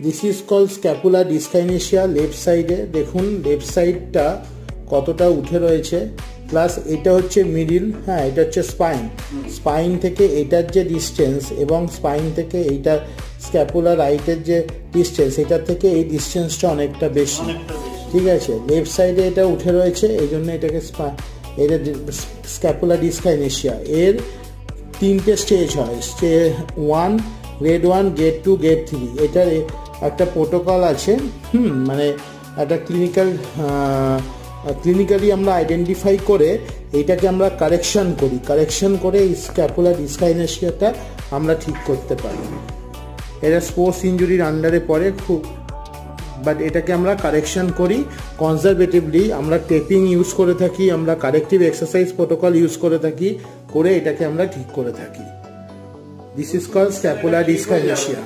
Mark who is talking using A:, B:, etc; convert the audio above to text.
A: This is call scapula dyskinesia. Left সাইডে দেখুন, left সাইডটা কতটা উঠে রয়েছে, প্লাস এটা হচ্ছে মিডিল, হ্যাঁ এটা হচ্ছে স্পাইন। স্পাইন থেকে এটার যে ডিস্টেন্স এবং স্পাইন থেকে এইটা স্ক্যাপুলা রাইটের যে ডিস্টেন্স, এটার থেকে এই ডিস্টেন্সটা অনেকটা বেশি, ঠিক আছে। লেফট সাইডে এটা উঠে রয়েছে, এই জন্য এটাকে এটা স্ক্যাপুলা ডিসকাইনেশিয়া। এর 3টে স্টেজ হয়, স্টেজ 1, গ্রেড 1, গ্রেড 2, গ্রেড 3। এটার একটা প্রোটোকল আছে, মানে একটা ক্লিনিক্যালি আমরা আইডেন্টিফাই করে এইটাকে আমরা কারেকশন করে এই স্ক্যাপুলা ডিসকাইনেশিয়াটা আমরা ঠিক করতে পারি। এটা স্পোর্টস ইনজুরির আন্ডারে পড়ে খুব, বাট এটাকে আমরা কারেকশন করি কনজারভেটিভলি। আমরা টেপিং ইউজ করে থাকি, আমরা কারেক্টিভ এক্সারসাইজ প্রোটোকল ইউজ করে থাকি, করে এটাকে আমরা ঠিক করে থাকি। This is called scapula ডিসকাইনেশিয়া।